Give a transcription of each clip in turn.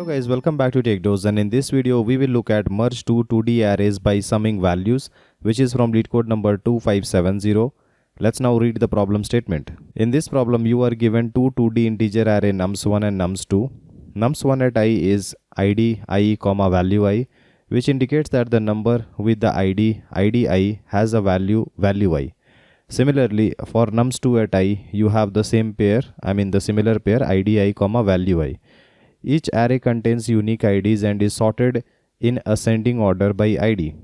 Hello guys, welcome back to TechDose, and in this video we will look at merge two 2D arrays by summing values, which is from Leetcode number 2570. Let's now read the problem statement. In this problem you are given two 2D integer array nums1 and nums2. Nums1 at I is id I, value I, which indicates that the number with the id I has a value I. Similarly, for nums2 at I you have the same pair, the similar pair id I, value I. Each array contains unique IDs and is sorted in ascending order by ID.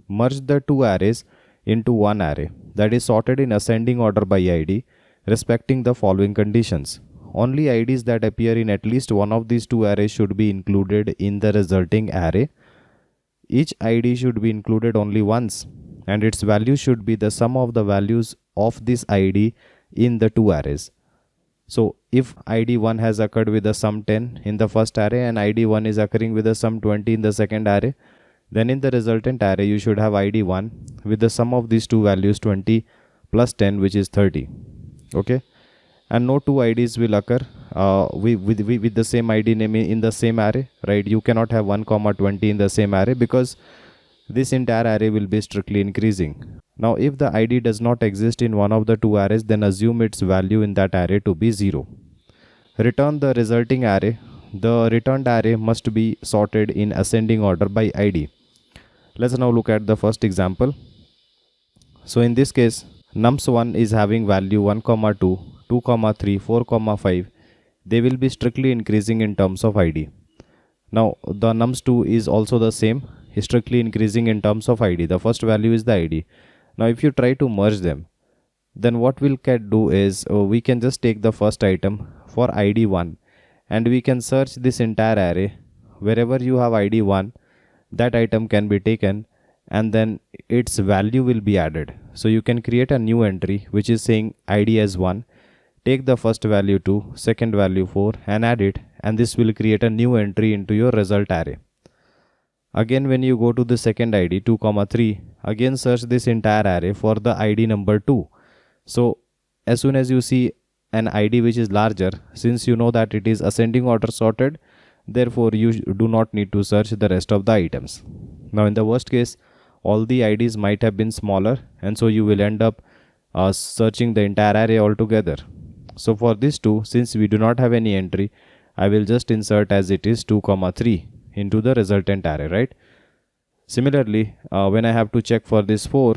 Merge the two arrays into one array that is sorted in ascending order by ID, respecting the following conditions. Only IDs that appear in at least one of these two arrays should be included in the resulting array. Each ID should be included only once, and its value should be the sum of the values of this ID in the two arrays. So if ID1 has occurred with the sum 10 in the first array and ID1 is occurring with the sum 20 in the second array, then in the resultant array you should have ID1 with the sum of these two values 20 plus 10, which is 30. Okay, and no two IDs will occur with the same ID name in the same array, right? You cannot have 1, 20 in the same array because this entire array will be strictly increasing. Now if the ID does not exist in one of the two arrays, then assume its value in that array to be 0. Return the resulting array. The returned array must be sorted in ascending order by ID. Let's now look at the first example. So in this case, nums1 is having value 1, 2, 2, 3, 4, 5. They will be strictly increasing in terms of ID. Now the nums2 is also the same, strictly increasing in terms of ID. The first value is the ID. Now if you try to merge them, then what we can do is we can just take the first item for ID1 and we can search this entire array. Wherever you have ID1, that item can be taken and then its value will be added. So you can create a new entry which is saying ID as 1, take the first value 2, second value 4 and add it, and this will create a new entry into your result array. Again, when you go to the second ID 2, 3, again search this entire array for the ID number 2. So as soon as you see an ID which is larger, since you know that it is ascending order sorted, therefore you do not need to search the rest of the items. Now in the worst case, all the IDs might have been smaller, and so you will end up searching the entire array altogether. So for this 2, since we do not have any entry, I will just insert as it is 2, 3 into the resultant array, right? Similarly, when I have to check for this 4,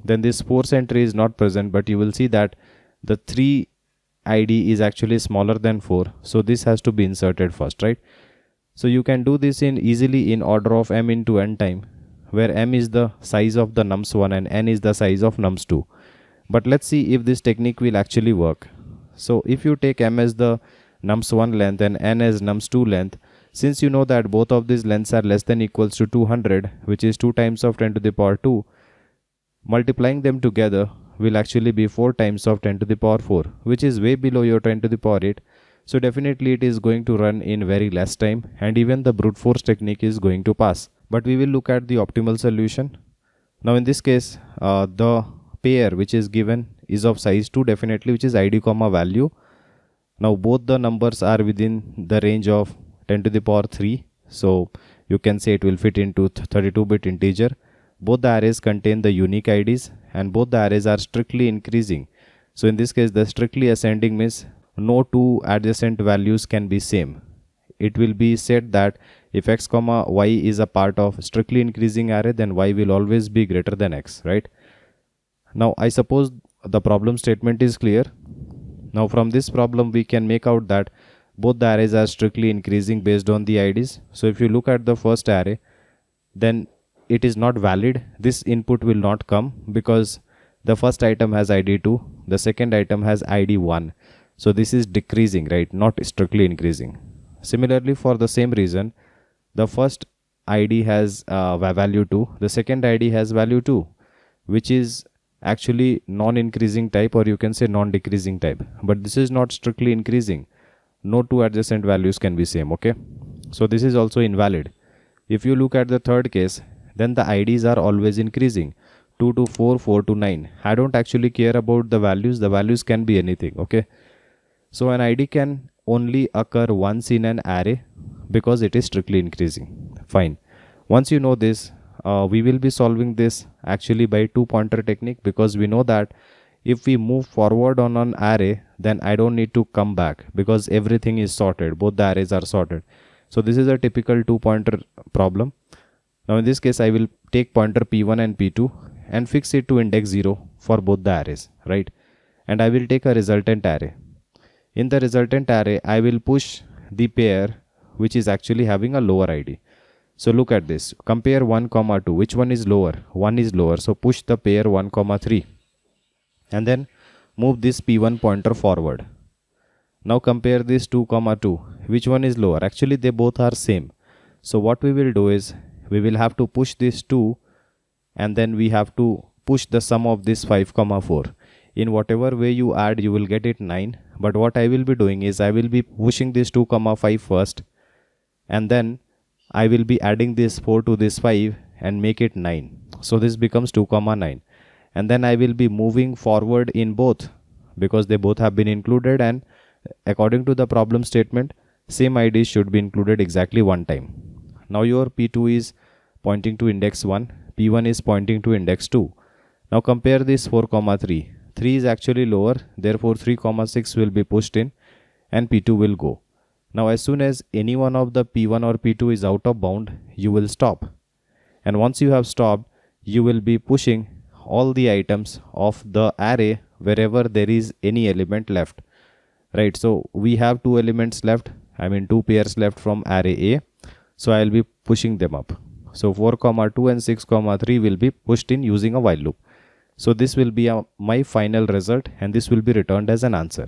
then this 4th entry is not present, but you will see that the 3 ID is actually smaller than 4, so this has to be inserted first, right? So you can do this easily in order of m into n time, where m is the size of the nums1 and n is the size of nums2. But let's see if this technique will actually work. So if you take m as the nums1 length and n as nums2 length, since you know that both of these lengths are less than equals to 200, which is 2 times of 10 to the power 2, multiplying them together will actually be 4 times of 10 to the power 4, which is way below your 10 to the power 8. So definitely it is going to run in very less time, and even the brute force technique is going to pass. But we will look at the optimal solution. Now in this case, the pair which is given is of size 2 definitely, which is ID, value. Now both the numbers are within the range of 10 to the power 3, so you can say it will fit into 32-bit integer. Both the arrays contain the unique IDs and both the arrays are strictly increasing. So in this case, the strictly ascending means no two adjacent values can be same. It will be said that if x, y is a part of strictly increasing array, then y will always be greater than x, right? Now I suppose the problem statement is clear. Now from this problem we can make out that both the arrays are strictly increasing based on the IDs. So if you look at the first array, then it is not valid. This input will not come because the first item has ID 2, the second item has ID 1. So this is decreasing, right? Not strictly increasing. Similarly, for the same reason, the first ID has value 2, the second ID has value 2, which is actually non-increasing type, or you can say non-decreasing type. But this is not strictly increasing. No two adjacent values can be same, okay? So this is also invalid. If you look at the third case, then the IDs are always increasing. 2 to 4, 4 to 9. I don't actually care about the values can be anything, okay? So an ID can only occur once in an array because it is strictly increasing. Fine. Once you know this, we will be solving this actually by two pointer technique, because we know that if we move forward on an array, then I don't need to come back because everything is sorted. Both the arrays are sorted. So this is a typical two pointer problem. Now in this case, I will take pointer p1 and p2 and fix it to index 0 for both the arrays, right? And I will take a resultant array. In the resultant array, I will push the pair which is actually having a lower ID. So look at this. Compare 1, 2. Which one is lower? 1 is lower. So push the pair 1, 3. And then move this p1 pointer forward. Now compare this 2, 2. Which one is lower? Actually, they both are same. So what we will do is, we will have to push this 2 and then we have to push the sum of this 5, 4. In whatever way you add, you will get it 9. But what I will be doing is, I will be pushing this 2, 5 first, and then I will be adding this 4 to this 5 and make it 9. So this becomes 2, 9. And then I will be moving forward in both because they both have been included, and according to the problem statement, same IDs should be included exactly one time. Now your P2 is pointing to index 1, P1 is pointing to index 2. Now compare this 4, 3. 3 is actually lower, therefore 3, 6 will be pushed in and P2 will go. Now as soon as any one of the P1 or P2 is out of bound, you will stop. And once you have stopped, you will be pushing all the items of the array wherever there is any element left. Right, so we have two elements left, two pairs left from array A. So I will be pushing them up. So 4, 2 and 6, 3 will be pushed in using a while loop. So this will be my final result, and this will be returned as an answer.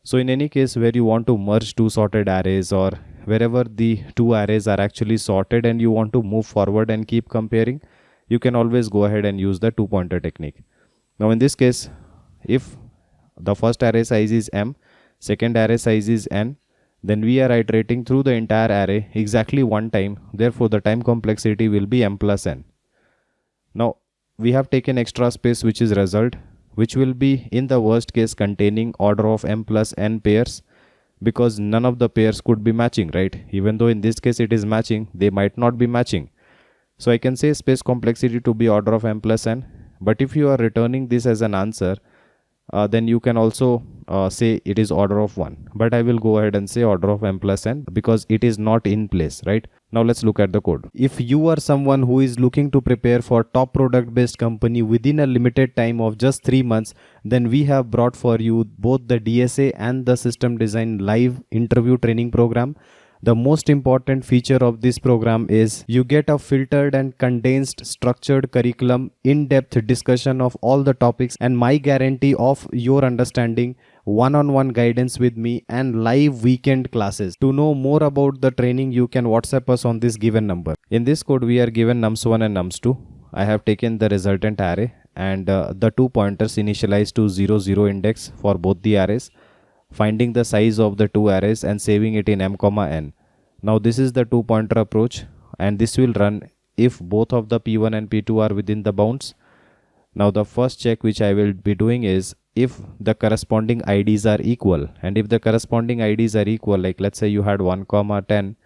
So in any case where you want to merge two sorted arrays, or wherever the two arrays are actually sorted and you want to move forward and keep comparing, you can always go ahead and use the two pointer technique. Now in this case, if the first array size is m, second array size is n, then we are iterating through the entire array exactly one time. Therefore the time complexity will be m plus n. Now we have taken extra space, which is result, which will be in the worst case containing order of m plus n pairs, because none of the pairs could be matching, right? Even though in this case it is matching, they might not be matching. So I can say space complexity to be order of m plus n. But if you are returning this as an answer, then you can also say it is order of 1. But I will go ahead and say order of m plus n because it is not in place, right? Now let's look at the code. If you are someone who is looking to prepare for top product based company within a limited time of just 3 months, then we have brought for you both the DSA and the system design live interview training program. The most important feature of this program is you get a filtered and condensed structured curriculum, in-depth discussion of all the topics, and my guarantee of your understanding, one-on-one guidance with me, and live weekend classes. To know more about the training, you can WhatsApp us on this given number. In this code, we are given nums1 and nums2. I have taken the resultant array and the two pointers initialized to 0, 0 index for both the arrays, finding the size of the two arrays and saving it in m, n. Now this is the two pointer approach, and this will run if both of the P1 and P2 are within the bounds. Now the first check which I will be doing is if the corresponding IDs are equal, and if the corresponding IDs are equal, like let's say you had 1, 10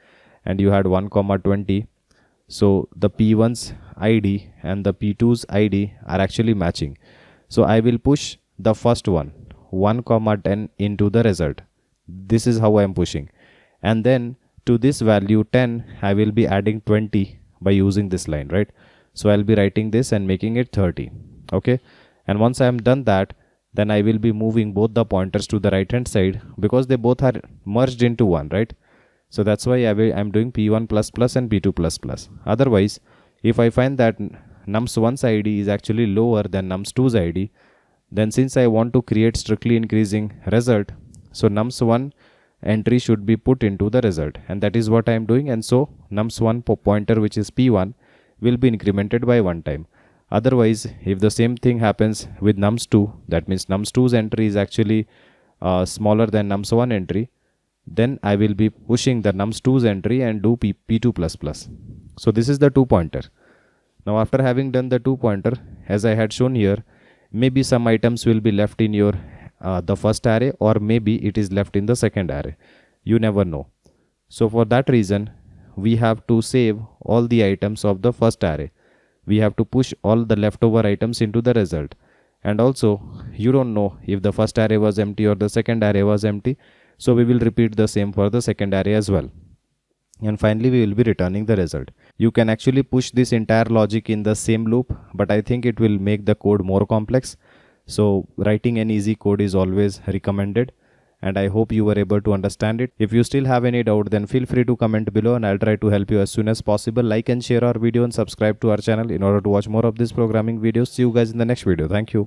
and you had 1, 20. So the P1's ID and the P2's ID are actually matching. So I will push the first one, 1, 10 into the result. This is how I am pushing. And then to this value 10, I will be adding 20 by using this line, right? So I'll be writing this and making it 30. Okay. And once I am done that, then I will be moving both the pointers to the right hand side because they both are merged into one, right? So that's why I'm doing P1 plus plus and P2 plus plus. Otherwise, if I find that nums1's ID is actually lower than nums2's ID, then since I want to create strictly increasing result, so nums1 entry should be put into the result, and that is what I am doing. And so nums1 pointer, which is P1, will be incremented by one time. Otherwise, if the same thing happens with nums2, that means nums2's entry is actually smaller than nums1 entry, then I will be pushing the nums2's entry and do P2 plus plus. So this is the two pointer. Now after having done the two pointer, as I had shown here, maybe some items will be left in your the first array, or maybe it is left in the second array. You never know. So for that reason, we have to save all the items of the first array. We have to push all the leftover items into the result. And also, you don't know if the first array was empty or the second array was empty. So we will repeat the same for the second array as well. And finally, we will be returning the result. You can actually push this entire logic in the same loop, but I think it will make the code more complex. So writing an easy code is always recommended. And I hope you were able to understand it. If you still have any doubt, then feel free to comment below and I'll try to help you as soon as possible. Like and share our video and subscribe to our channel in order to watch more of these programming videos. See you guys in the next video. Thank you.